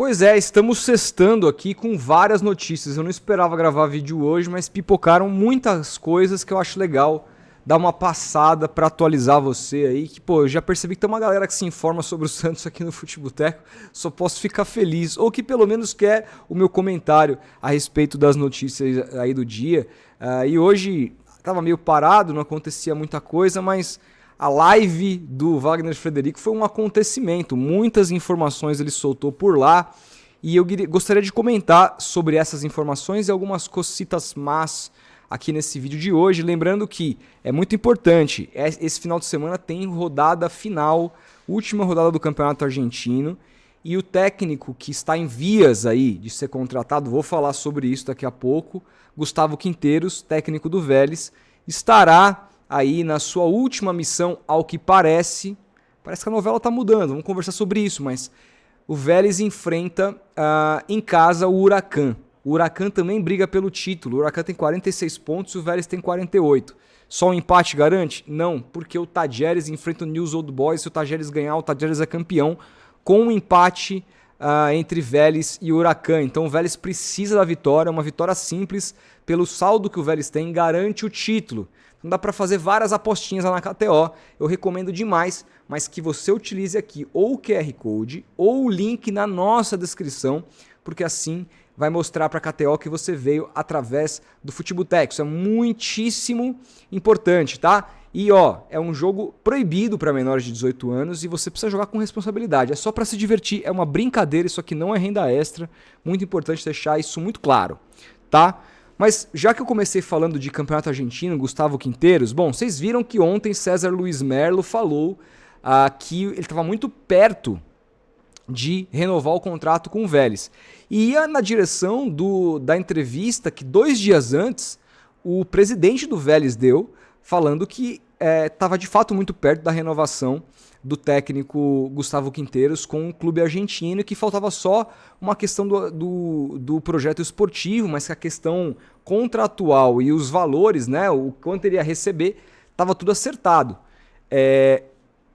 Pois é, estamos sextando aqui com várias notícias. Eu não esperava gravar vídeo hoje, mas pipocaram muitas coisas que eu acho legal dar uma passada para atualizar você aí. Que, pô, eu já percebi que tem uma galera que se informa sobre o Santos aqui no Futeboteco. Só posso ficar feliz, ou que pelo menos quer o meu comentário a respeito das notícias aí do dia. E hoje tava meio parado, não acontecia muita coisa, mas a live do Wagner Frederico foi um acontecimento, muitas informações ele soltou por lá e eu gostaria de comentar sobre essas informações e algumas cositas más aqui nesse vídeo de hoje. Lembrando que é muito importante, esse final de semana tem rodada final, última rodada do Campeonato Argentino, e o técnico que está em vias aí de ser contratado, vou falar sobre isso daqui a pouco, Gustavo Quinteiros, técnico do Vélez, estará aí na sua última missão, ao que parece que a novela está mudando, vamos conversar sobre isso, mas o Vélez enfrenta em casa o Huracan. O Huracan também briga pelo título, o Huracan tem 46 pontos e o Vélez tem 48. Só um empate garante? Não, porque o Tajeres enfrenta o News Old Boys, se o Tajeres ganhar, o Tajeres é campeão, com um empate entre Vélez e Huracan. Então o Vélez precisa da vitória, uma vitória simples, pelo saldo que o Vélez tem, garante o título. Não dá para fazer várias apostinhas lá na KTO, eu recomendo demais, mas que você utilize aqui ou o QR Code ou o link na nossa descrição, porque assim vai mostrar para a KTO que você veio através do Futeboteco. Isso é muitíssimo importante, tá? E é um jogo proibido para menores de 18 anos e você precisa jogar com responsabilidade. É só para se divertir, é uma brincadeira, isso aqui não é renda extra. Muito importante deixar isso muito claro, tá? Mas já que eu comecei falando de Campeonato Argentino, Gustavo Quinteiros, bom, vocês viram que ontem César Luiz Merlo falou que ele estava muito perto de renovar o contrato com o Vélez. E ia na direção da entrevista que 2 dias antes o presidente do Vélez deu, falando que estava de fato muito perto da renovação do técnico Gustavo Quinteiros com o clube argentino e que faltava só uma questão do projeto esportivo, mas que a questão contratual e os valores, né, o quanto ele ia receber, estava tudo acertado.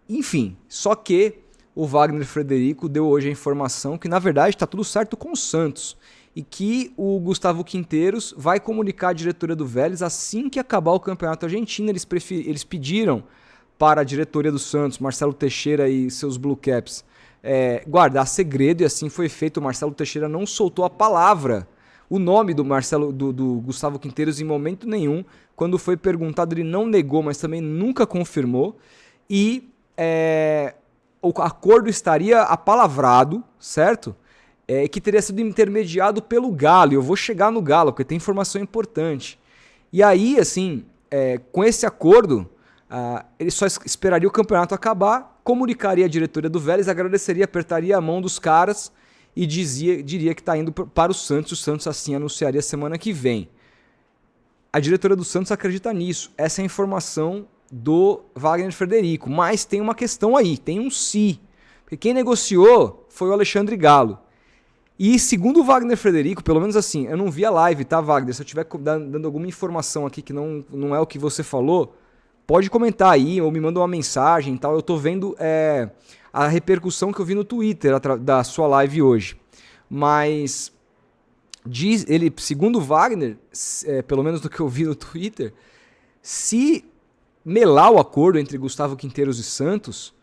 Enfim, só que o Wagner Frederico deu hoje a informação que na verdade está tudo certo com o Santos e que o Gustavo Quinteiros vai comunicar à diretoria do Vélez assim que acabar o Campeonato Argentino. Eles pediram para a diretoria do Santos, Marcelo Teixeira e seus Blue Caps, guardar segredo, e assim foi feito. O Marcelo Teixeira não soltou a palavra, o nome do Gustavo Quinteiros em momento nenhum. Quando foi perguntado, ele não negou, mas também nunca confirmou. E o acordo estaria apalavrado, certo? Que teria sido intermediado pelo Galo. E eu vou chegar no Galo, porque tem informação importante. E aí, assim, com esse acordo, ele só esperaria o campeonato acabar, comunicaria a diretoria do Vélez, agradeceria, apertaria a mão dos caras e diria que está indo para o Santos. O Santos assim anunciaria semana que vem. A diretoria do Santos acredita nisso. Essa é a informação do Wagner Frederico. Mas tem uma questão aí, tem um se. Porque quem negociou foi o Alexandre Galo. E segundo o Wagner Frederico, pelo menos assim, eu não vi a live, tá, Wagner? Se eu estiver dando alguma informação aqui que não é o que você falou, pode comentar aí ou me manda uma mensagem e tal. Eu tô vendo a repercussão que eu vi no Twitter da sua live hoje. Mas ele, segundo o Wagner, pelo menos do que eu vi no Twitter, se melar o acordo entre Gustavo Quinteiros e Santos,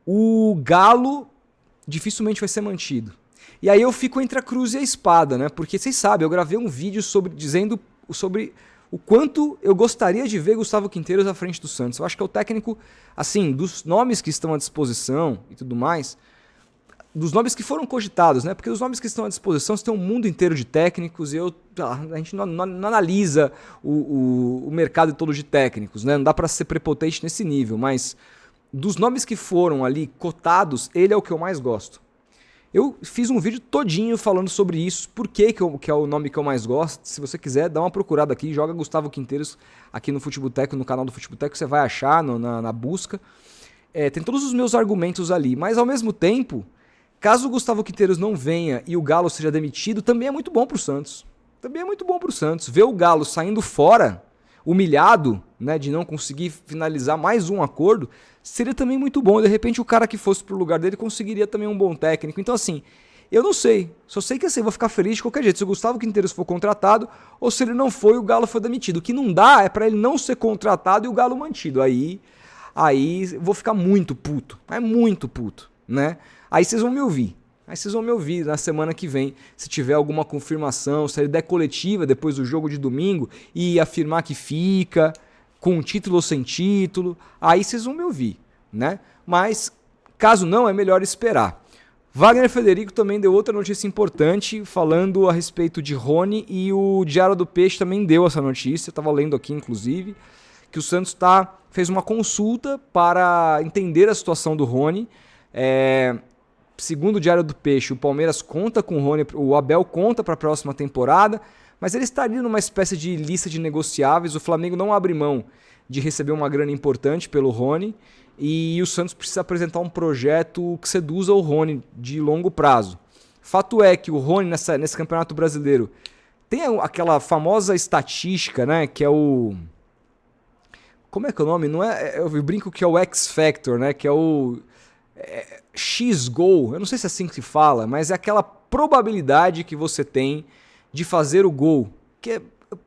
o Galo dificilmente vai ser mantido. E aí eu fico entre a cruz e a espada, né? Porque vocês sabem, eu gravei um vídeo dizendo sobre o quanto eu gostaria de ver Gustavo Quinteiros à frente do Santos. Eu acho que é o técnico, assim, dos nomes que estão à disposição e tudo mais, dos nomes que foram cogitados, né? Porque os nomes que estão à disposição, você tem um mundo inteiro de técnicos e a gente não analisa o mercado todo de técnicos, né? Não dá para ser prepotente nesse nível, mas dos nomes que foram ali cotados, ele é o que eu mais gosto. Eu fiz um vídeo todinho falando sobre isso, por que é o nome que eu mais gosto. Se você quiser, dá uma procurada aqui, joga Gustavo Quinteiros aqui no Futeboteco, no canal do Futeboteco, você vai achar na busca. Tem todos os meus argumentos ali, mas ao mesmo tempo, caso o Gustavo Quinteiros não venha e o Galo seja demitido, também é muito bom pro Santos. Também é muito bom pro Santos. Ver o Galo saindo fora, humilhado, né, de não conseguir finalizar mais um acordo, seria também muito bom. De repente o cara que fosse pro lugar dele conseguiria também um bom técnico. Então assim, Eu não sei. Só sei que assim, eu vou ficar feliz de qualquer jeito. Se o Gustavo Quinteiros for contratado, ou se ele não foi, o Galo foi demitido. O que não dá é pra ele não ser contratado e o Galo mantido. Aí eu vou ficar muito puto. É muito puto, né? Aí vocês vão me ouvir. Aí vocês vão me ouvir na semana que vem, se tiver alguma confirmação, se ele der coletiva depois do jogo de domingo e afirmar que fica, com título ou sem título, aí vocês vão me ouvir, né? Mas, caso não, é melhor esperar. Wagner Frederico também deu outra notícia importante, falando a respeito de Rony, e o Diário do Peixe também deu essa notícia, eu estava lendo aqui inclusive, que o Santos fez uma consulta para entender a situação do Rony. Segundo o Diário do Peixe, o Palmeiras conta com o Rony, o Abel conta para a próxima temporada, mas ele estaria numa espécie de lista de negociáveis. O Flamengo não abre mão de receber uma grana importante pelo Rony e o Santos precisa apresentar um projeto que seduza o Rony de longo prazo. Fato é que o Rony nesse Campeonato Brasileiro tem aquela famosa estatística, né, que é o... Como é que é o nome? Não é, eu brinco que é o X Factor, né, que é o... X-Gol, eu não sei se é assim que se fala, mas é aquela probabilidade que você tem de fazer o gol. Que é,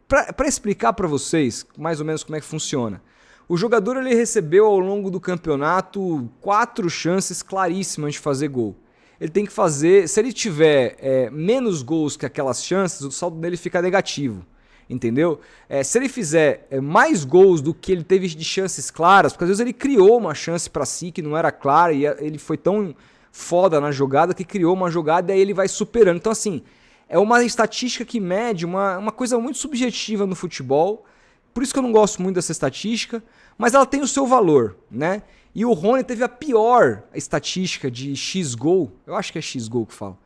para explicar para vocês mais ou menos como é que funciona. O jogador ele recebeu ao longo do campeonato 4 chances claríssimas de fazer gol. Ele tem que fazer, se ele tiver menos gols que aquelas chances, o saldo dele fica negativo. Entendeu? Se ele fizer mais gols do que ele teve de chances claras, porque às vezes ele criou uma chance pra si que não era clara e ele foi tão foda na jogada que criou uma jogada e aí ele vai superando. Então assim, é uma estatística que mede uma coisa muito subjetiva no futebol, por isso que eu não gosto muito dessa estatística, mas ela tem o seu valor, né? E o Rony teve a pior estatística de X-Gol, eu acho que é X-Gol que fala,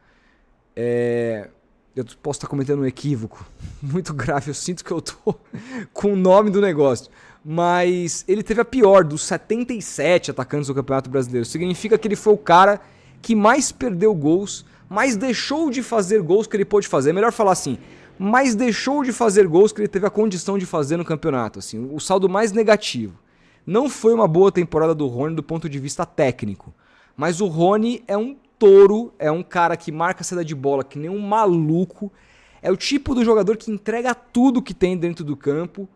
eu posso estar cometendo um equívoco muito grave, eu sinto que eu tô com o nome do negócio. Mas ele teve a pior dos 77 atacantes do Campeonato Brasileiro. Significa que ele foi o cara que mais perdeu gols, mais deixou de fazer gols que ele pôde fazer. É melhor falar assim, mais deixou de fazer gols que ele teve a condição de fazer no campeonato. Assim, o saldo mais negativo. Não foi uma boa temporada do Rony do ponto de vista técnico. Mas o Rony é um touro, é um cara que marca a saída de bola que nem um maluco, é o tipo do jogador que entrega tudo que tem dentro do campo.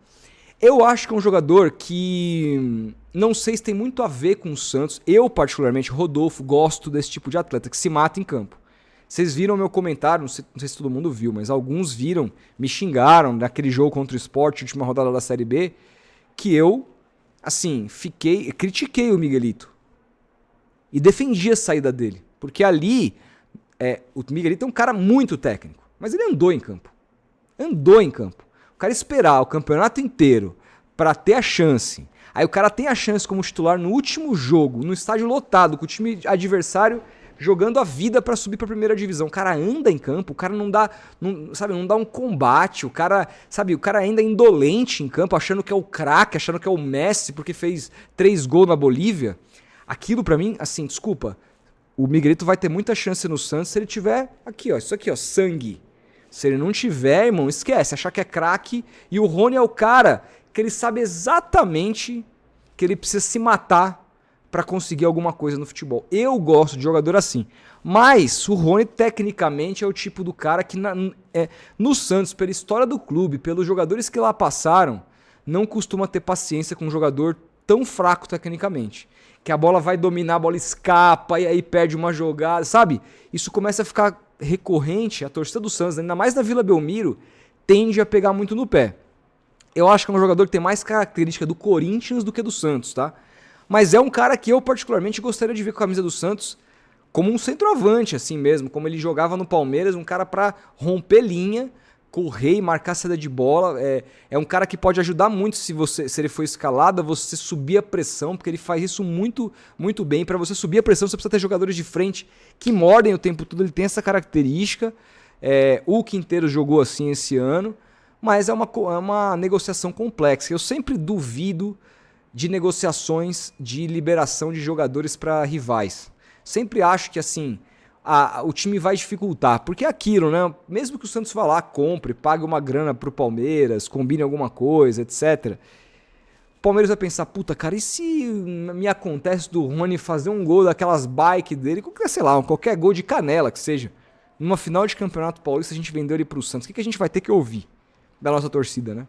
Eu acho que é um jogador que não sei se tem muito a ver com o Santos. Eu particularmente, Rodolfo, gosto desse tipo de atleta que se mata em campo. Vocês viram meu comentário, não sei se todo mundo viu, mas alguns viram, me xingaram naquele jogo contra o Sport, última rodada da Série B, que eu, assim, critiquei o Miguelito e defendi a saída dele. Porque ali, o Miguelito é um cara muito técnico, mas ele andou em campo. Andou em campo. O cara esperar o campeonato inteiro para ter a chance. Aí o cara tem a chance como titular no último jogo, no estádio lotado, com o time adversário jogando a vida para subir para a primeira divisão. O cara anda em campo, o cara não dá um combate, o cara ainda é indolente em campo, achando que é o craque, achando que é o Messi porque fez 3 gols na Bolívia. Aquilo para mim, assim, desculpa, o Miguelito vai ter muita chance no Santos se ele tiver aqui, ó, isso aqui, ó, sangue. Se ele não tiver, irmão, esquece, achar que é craque. E o Rony é o cara que ele sabe exatamente que ele precisa se matar para conseguir alguma coisa no futebol. Eu gosto de jogador assim. Mas o Rony, tecnicamente, é o tipo do cara que no Santos, pela história do clube, pelos jogadores que lá passaram, não costuma ter paciência com um jogador tão fraco tecnicamente. Que a bola vai dominar, a bola escapa e aí perde uma jogada, sabe? Isso começa a ficar recorrente. A torcida do Santos, ainda mais na Vila Belmiro, tende a pegar muito no pé. Eu acho que é um jogador que tem mais característica do Corinthians do que do Santos, tá? Mas é um cara que eu particularmente gostaria de ver com a camisa do Santos como um centroavante, assim mesmo, como ele jogava no Palmeiras, um cara pra romper linha, correr e marcar a saída de bola. É um cara que pode ajudar muito se ele for escalado, você subir a pressão, porque ele faz isso muito, muito bem. Para você subir a pressão, você precisa ter jogadores de frente que mordem o tempo todo, ele tem essa característica. O Quinteiros jogou assim esse ano, mas é uma negociação complexa. Eu sempre duvido de negociações de liberação de jogadores para rivais. Sempre acho que assim, o time vai dificultar, porque é aquilo, né? Mesmo que o Santos vá lá, compre, pague uma grana pro Palmeiras, combine alguma coisa, etc. O Palmeiras vai pensar, puta, cara, e se me acontece do Rony fazer um gol daquelas bike dele, sei lá, qualquer gol de canela que seja, Numa final de Campeonato Paulista, a gente vendeu ele pro Santos. O que a gente vai ter que ouvir da nossa torcida, né?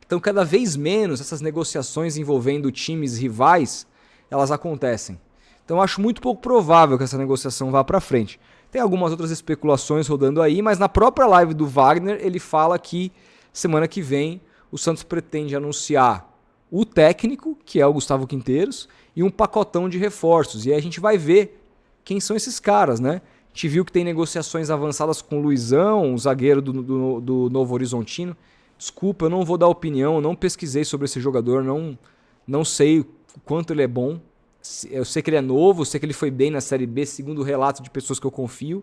Então, cada vez menos essas negociações envolvendo times rivais, elas acontecem. Então, eu acho muito pouco provável que essa negociação vá para frente. Tem algumas outras especulações rodando aí, mas na própria live do Wagner, ele fala que semana que vem o Santos pretende anunciar o técnico, que é o Gustavo Quinteiros, e um pacotão de reforços. E aí a gente vai ver quem são esses caras, né? A gente viu que tem negociações avançadas com o Luizão, o zagueiro do Novo Horizontino. Desculpa, eu não vou dar opinião, eu não pesquisei sobre esse jogador, não sei o quanto ele é bom. Eu sei que ele é novo, eu sei que ele foi bem na Série B, segundo o relato de pessoas que eu confio,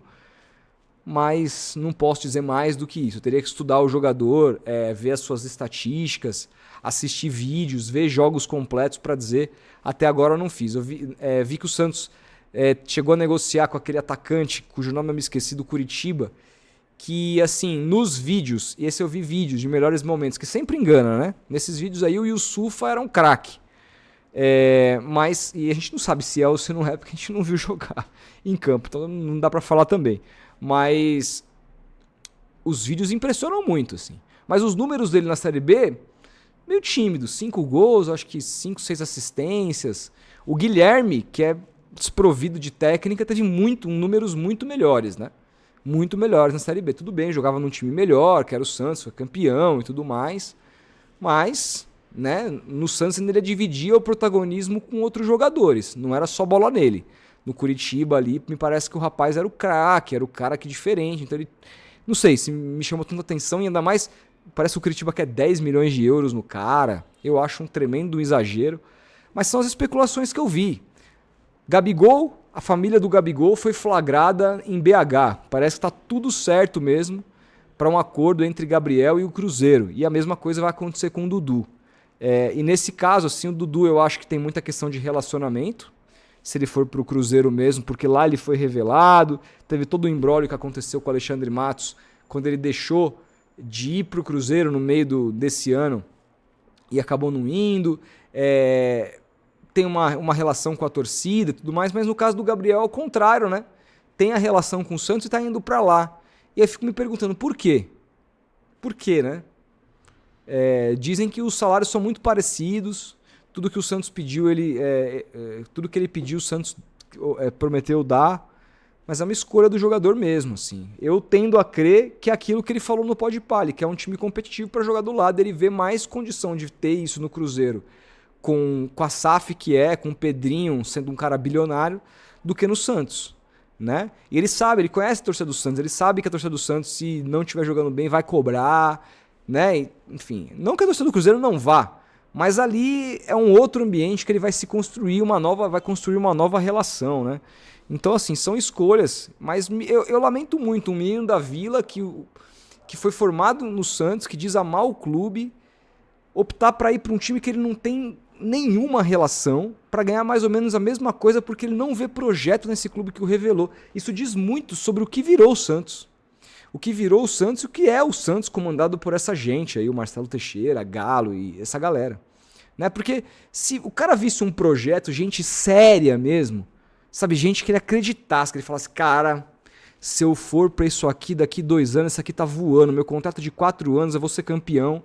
mas não posso dizer mais do que isso. Eu teria que estudar o jogador, ver as suas estatísticas, assistir vídeos, ver jogos completos para dizer. Até agora eu não fiz. Eu vi que o Santos chegou a negociar com aquele atacante, cujo nome eu me esqueci, do Curitiba, que, assim, nos vídeos, e esse eu vi vídeos de melhores momentos, que sempre engana, né? Nesses vídeos aí o Yusufa era um craque. Mas, e a gente não sabe se é ou se não é, porque a gente não viu jogar em campo, então não dá pra falar também. Mas os vídeos impressionam muito, assim. Mas os números dele na Série B, meio tímido. 5 gols, acho que 5, 6 assistências. O Guilherme, que é desprovido de técnica, teve números muito melhores, né? Muito melhores na Série B. Tudo bem, jogava num time melhor, que era o Santos, foi campeão e tudo mais. Mas, né, no Santos ele dividia o protagonismo com outros jogadores. Não era só bola nele. No Curitiba ali, me parece que o rapaz era o craque, era o cara que diferente. Então ele, não sei, se me chamou tanta atenção e ainda mais, parece que o Curitiba quer 10 milhões de euros no cara. Eu acho um tremendo exagero. Mas são as especulações que eu vi. Gabigol, a família do Gabigol foi flagrada em BH. Parece que está tudo certo mesmo para um acordo entre Gabriel e o Cruzeiro. E a mesma coisa vai acontecer com o Dudu. E nesse caso, assim, o Dudu eu acho que tem muita questão de relacionamento, se ele for para o Cruzeiro mesmo, porque lá ele foi revelado, teve todo o imbróglio que aconteceu com o Alexandre Matos, quando ele deixou de ir para o Cruzeiro no meio desse ano e acabou não indo. Tem uma relação com a torcida e tudo mais, mas no caso do Gabriel é o contrário, né? Tem a relação com o Santos e tá indo pra lá. E aí eu fico me perguntando, por quê? Por quê, né? Dizem que os salários são muito parecidos, tudo que o Santos pediu, tudo que ele pediu o Santos prometeu dar, mas é uma escolha do jogador mesmo, assim. Eu tendo a crer que é aquilo que ele falou no Podpah, que é um time competitivo para jogar do lado, ele vê mais condição de ter isso no Cruzeiro, com a SAF com o Pedrinho sendo um cara bilionário, do que no Santos, né? E ele sabe, ele conhece a torcida do Santos, ele sabe que a torcida do Santos, se não estiver jogando bem, vai cobrar, né? Enfim, não que a torcida do Cruzeiro não vá, mas ali é um outro ambiente que ele vai construir uma nova relação, né? Então, assim, são escolhas, mas eu lamento muito um menino da Vila que foi formado no Santos, que diz amar o clube, optar para ir para um time que ele não tem nenhuma relação, para ganhar mais ou menos a mesma coisa, porque ele não vê projeto nesse clube que o revelou. Isso diz muito sobre o que virou o Santos. O que virou o Santos e o que é o Santos comandado por essa gente aí, o Marcelo Teixeira, Galo e essa galera. Né? Porque se o cara visse um projeto, gente séria mesmo, sabe, gente que ele acreditasse, que ele falasse, cara, se eu for para isso aqui, daqui 2 anos, isso aqui tá voando, meu contrato de 4 anos, eu vou ser campeão.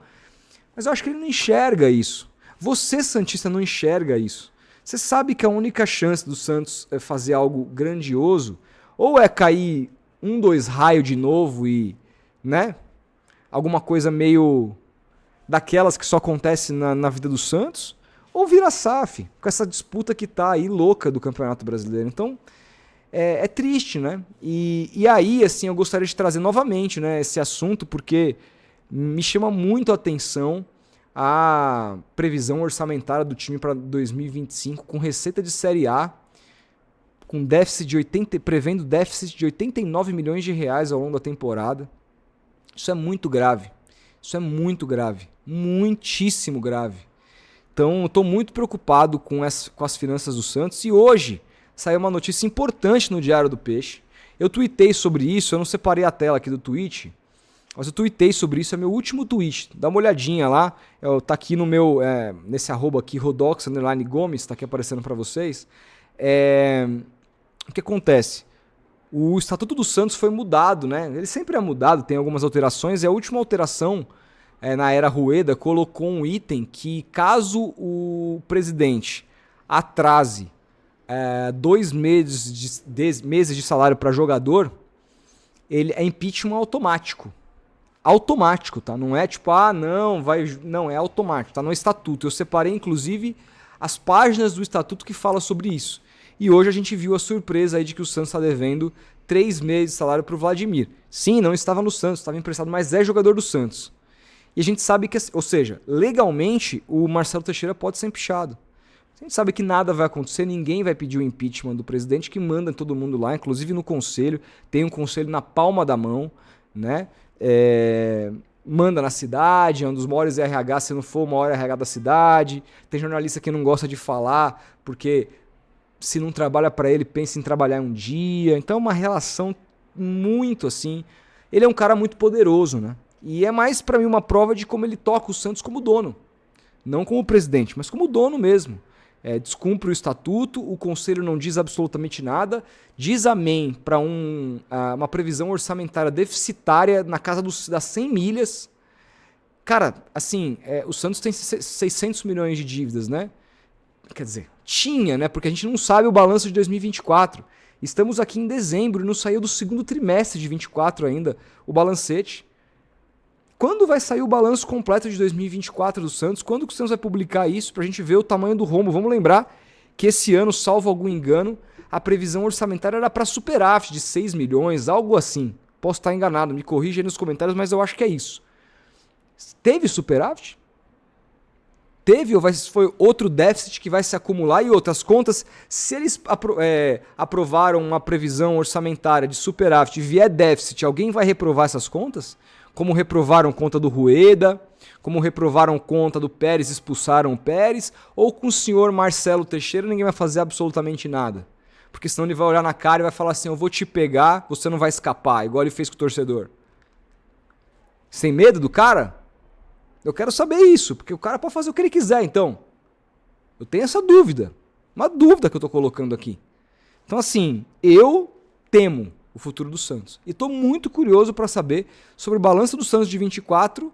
Mas eu acho que ele não enxerga isso. Você, santista, não enxerga isso. Você sabe que a única chance do Santos é fazer algo grandioso, ou é cair 2 raios de novo e, né, alguma coisa meio daquelas que só acontece na vida do Santos, ou vira SAF, com essa disputa que tá aí louca do Campeonato Brasileiro. Então, é triste, né? E aí, assim, eu gostaria de trazer novamente, né, esse assunto, porque me chama muito a atenção a previsão orçamentária do time para 2025 com receita de Série A, com prevendo déficit de 89 milhões de reais ao longo da temporada. Isso é muito grave. Isso é muito grave. Muitíssimo grave. Então, eu estou muito preocupado com as finanças do Santos. E hoje saiu uma notícia importante no Diário do Peixe. Eu tuitei sobre isso, eu não separei a tela aqui do tweet, mas eu tuitei sobre isso, é meu último tweet. Dá uma olhadinha lá, tá aqui no meu, nesse arroba aqui, Rodox_Gomes, tá aqui aparecendo para vocês. O que acontece? o Estatuto do Santos foi mudado, né? Ele sempre é mudado, tem algumas alterações, e a última alteração, na era Rueda, colocou um item que, caso o presidente atrase 2 meses de salário para jogador, ele é impeachment automático. Automático, tá? Não é tipo, não, é automático, tá no estatuto. Eu separei, inclusive, as páginas do estatuto que fala sobre isso. E hoje a gente viu a surpresa aí de que o Santos está devendo 3 meses de salário pro Vladimir. Sim, não estava no Santos, estava emprestado, mas é jogador do Santos. E a gente sabe que, ou seja, legalmente o Marcelo Teixeira pode ser empichado. A gente sabe que nada vai acontecer, ninguém vai pedir o impeachment do presidente, que manda todo mundo lá, inclusive no conselho, tem um conselho na palma da mão, né? Manda na cidade, é um dos maiores RH, se não for o maior RH da cidade. Tem jornalista que não gosta de falar, porque se não trabalha para ele, pensa em trabalhar um dia. Então é uma relação muito assim. Ele é um cara muito poderoso, né? E é mais para mim uma prova de como ele toca o Santos como dono. Não como presidente, mas como dono mesmo. Descumpre o estatuto, o conselho não diz absolutamente nada, diz amém para uma previsão orçamentária deficitária na casa das 100 milhas. Cara, assim, o Santos tem 600 milhões de dívidas, né? Quer dizer, tinha, né? Porque a gente não sabe o balanço de 2024. Estamos aqui em dezembro e não saiu do segundo trimestre de 24 ainda o balancete. Quando vai sair o balanço completo de 2024 do Santos? Quando que o Santos vai publicar isso pra gente ver o tamanho do rombo? Vamos lembrar que esse ano, salvo algum engano, a previsão orçamentária era para superávit de 6 milhões, algo assim. Posso estar enganado, me corrija aí nos comentários, mas eu acho que é isso. Teve superávit? Teve ou foi outro déficit que vai se acumular? E outras contas, se eles aprovaram uma previsão orçamentária de superávit e vier déficit, alguém vai reprovar essas contas? Como reprovaram conta do Rueda, como reprovaram conta do Pérez, expulsaram o Pérez, ou com o senhor Marcelo Teixeira ninguém vai fazer absolutamente nada. Porque senão ele vai olhar na cara e vai falar assim, eu vou te pegar, você não vai escapar, igual ele fez com o torcedor. Sem medo do cara? Eu quero saber isso, porque o cara pode fazer o que ele quiser, então. Eu tenho essa dúvida, uma dúvida que eu tô colocando aqui. Então assim, eu temo o futuro do Santos. E tô muito curioso para saber sobre o balanço do Santos de 24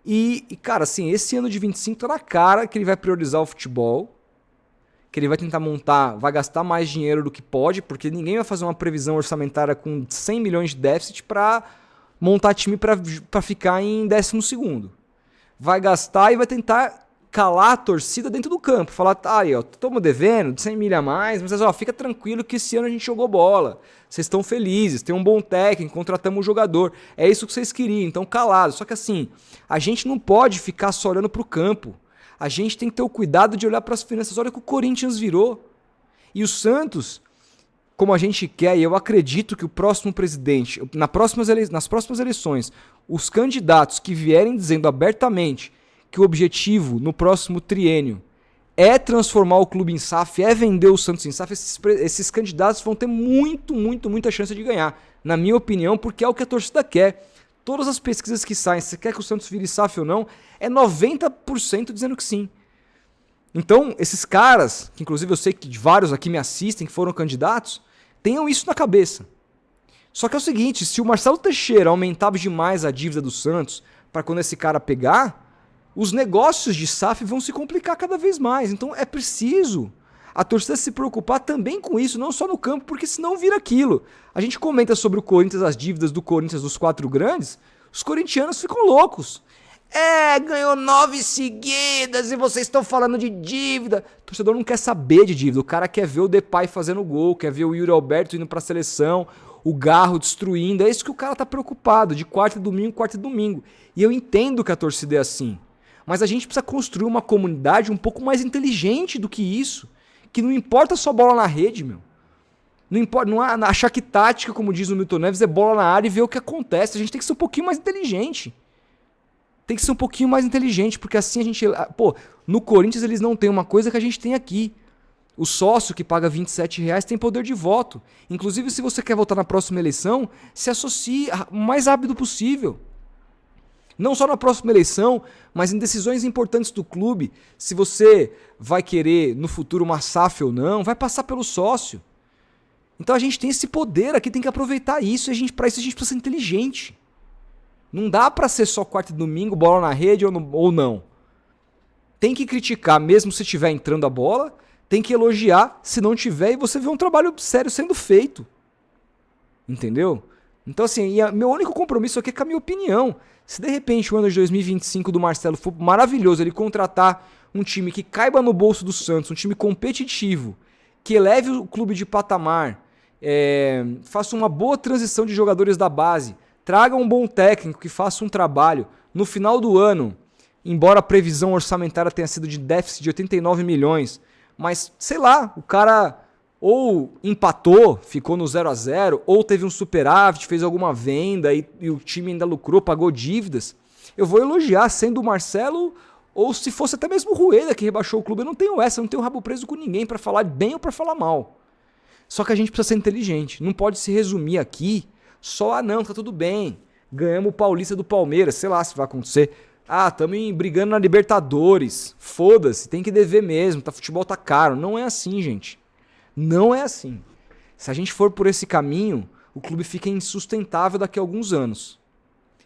e, cara, assim, esse ano de 25 tá na cara que ele vai priorizar o futebol, que ele vai tentar montar, vai gastar mais dinheiro do que pode, porque ninguém vai fazer uma previsão orçamentária com 100 milhões de déficit para montar time para ficar em 12º. Vai gastar e vai tentar calar a torcida dentro do campo. Falar, aí, ó, estamos devendo de 100 milha a mais, mas ó, fica tranquilo que esse ano a gente jogou bola. Vocês estão felizes, tem um bom técnico, contratamos um jogador. É isso que vocês queriam, então calado. Só que assim, a gente não pode ficar só olhando pro campo. A gente tem que ter o cuidado de olhar para as finanças. Olha o que o Corinthians virou. E o Santos, como a gente quer, e eu acredito que o próximo presidente, nas próximas eleições, os candidatos que vierem dizendo abertamente que o objetivo no próximo triênio é transformar o clube em SAF, é vender o Santos em SAF, esses candidatos vão ter muita chance de ganhar, na minha opinião, porque é o que a torcida quer. Todas as pesquisas que saem, se quer que o Santos vire SAF ou não, é 90% dizendo que sim. Então, esses caras, que inclusive eu sei que vários aqui me assistem, que foram candidatos, tenham isso na cabeça. Só que é o seguinte, se o Marcelo Teixeira aumentava demais a dívida do Santos, para quando esse cara pegar, os negócios de SAF vão se complicar cada vez mais. Então é preciso a torcida se preocupar também com isso, não só no campo, porque senão vira aquilo. A gente comenta sobre o Corinthians, as dívidas do Corinthians dos 4 grandes, os corintianos ficam loucos. Ganhou 9 seguidas e vocês estão falando de dívida. O torcedor não quer saber de dívida, o cara quer ver o Depay fazendo gol, quer ver o Yuri Alberto indo para a seleção, o Garro destruindo. É isso que o cara tá preocupado, de quarta e domingo. E eu entendo que a torcida é assim. Mas a gente precisa construir uma comunidade um pouco mais inteligente do que isso. Que não importa só bola na rede, meu. Não importa, não achar que tática, como diz o Milton Neves, é bola na área e ver o que acontece. A gente tem que ser um pouquinho mais inteligente. Tem que ser um pouquinho mais inteligente, porque assim a gente... Pô, no Corinthians eles não têm uma coisa que a gente tem aqui. O sócio que paga R$27 tem poder de voto. Inclusive, se você quer votar na próxima eleição, se associe o mais rápido possível. Não só na próxima eleição, mas em decisões importantes do clube. Se você vai querer no futuro uma SAF ou não, vai passar pelo sócio. Então a gente tem esse poder aqui, tem que aproveitar isso, e para isso a gente precisa ser inteligente. Não dá pra ser só quarta e domingo, bola na rede ou não. Tem que criticar mesmo se estiver entrando a bola, tem que elogiar se não tiver, e você vê um trabalho sério sendo feito. Entendeu? Então assim, meu único compromisso aqui é com a minha opinião. Se de repente o ano de 2025 do Marcelo for maravilhoso, ele contratar um time que caiba no bolso do Santos, um time competitivo, que eleve o clube de patamar, faça uma boa transição de jogadores da base, traga um bom técnico que faça um trabalho, no final do ano, embora a previsão orçamentária tenha sido de déficit de 89 milhões, mas sei lá, o cara ou empatou, ficou no 0-0, ou teve um superávit, fez alguma venda e o time ainda lucrou, pagou dívidas, eu vou elogiar, sendo o Marcelo, ou se fosse até mesmo o Rueda que rebaixou o clube. Eu não tenho essa, eu não tenho rabo preso com ninguém para falar bem ou para falar mal. Só que a gente precisa ser inteligente, não pode se resumir aqui só, não, tá tudo bem, ganhamos o Paulista do Palmeiras, sei lá se vai acontecer. Estamos brigando na Libertadores, foda-se, tem que dever mesmo, futebol tá caro. Não é assim, gente. Não é assim. Se a gente for por esse caminho, o clube fica insustentável daqui a alguns anos.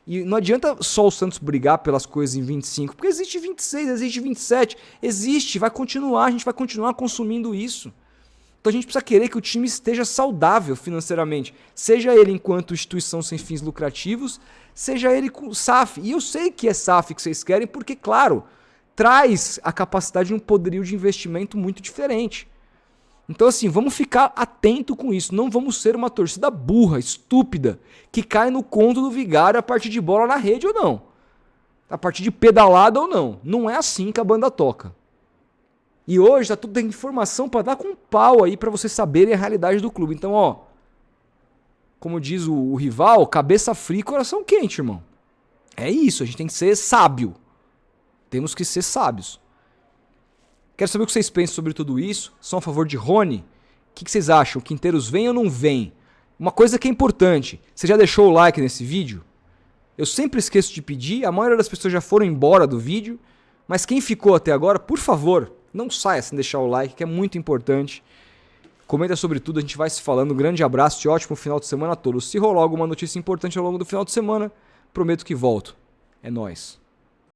E não adianta só o Santos brigar pelas coisas em 25, porque existe 26, existe 27, existe, vai continuar, a gente vai continuar consumindo isso. Então a gente precisa querer que o time esteja saudável financeiramente, seja ele enquanto instituição sem fins lucrativos, seja ele com SAF. E eu sei que é SAF que vocês querem, porque, claro, traz a capacidade de um poderio de investimento muito diferente. Então assim, vamos ficar atento com isso, não vamos ser uma torcida burra, estúpida, que cai no conto do vigário a partir de bola na rede ou não, a partir de pedalada ou não. Não é assim que a banda toca. E hoje tá tudo tem informação para dar com pau aí para vocês saberem a realidade do clube. Então, ó, como diz o rival, cabeça fria e coração quente, irmão. É isso, a gente tem que ser sábio. Temos que ser sábios. Quero saber o que vocês pensam sobre tudo isso. São a favor de Rony? O que vocês acham? O Quinteiros vem ou não vem? Uma coisa que é importante. Você já deixou o like nesse vídeo? Eu sempre esqueço de pedir. A maioria das pessoas já foram embora do vídeo. Mas quem ficou até agora, por favor, não saia sem deixar o like, que é muito importante. Comenta sobre tudo, a gente vai se falando. Um grande abraço e ótimo final de semana a todos. Se rolar alguma notícia importante ao longo do final de semana, prometo que volto. É nóis.